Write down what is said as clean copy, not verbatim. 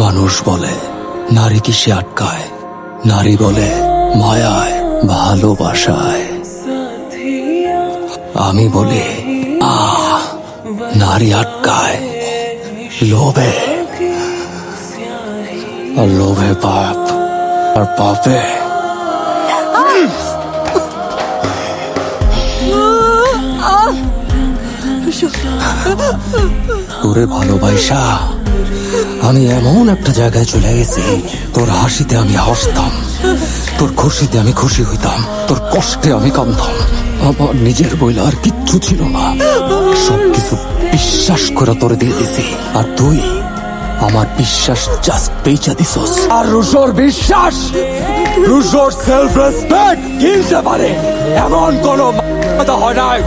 মানুষ বলে নারী কিসে আটকায়, নারী বলে মায়ায়, ভালোবাসায়। আমি বলি নারী আটকায় লোভে, আর লোভে পাপ, আর পাপে তোরে ভালোবাসা আমি এমন একটা জায়গায় চলে গেছি, তোর হাসিতে আমি হাসতাম, তোর খুশিতে আমি খুশি হইতাম, তোর কষ্টে আমি কাঁদতাম। আমার নিজের বইলা আর কিচ্ছু ছিল না, সবকিছু বিশ্বাস করে তোরে দিয়ে দিছি। আর তুই আমার বিশ্বাস জাস্ট পেঁচা দিছস। আর রুশোর বিশ্বাস, রুশোর সেলফ রেসপেক্ট কিনতে পারে এমন কোনো হয় নাই।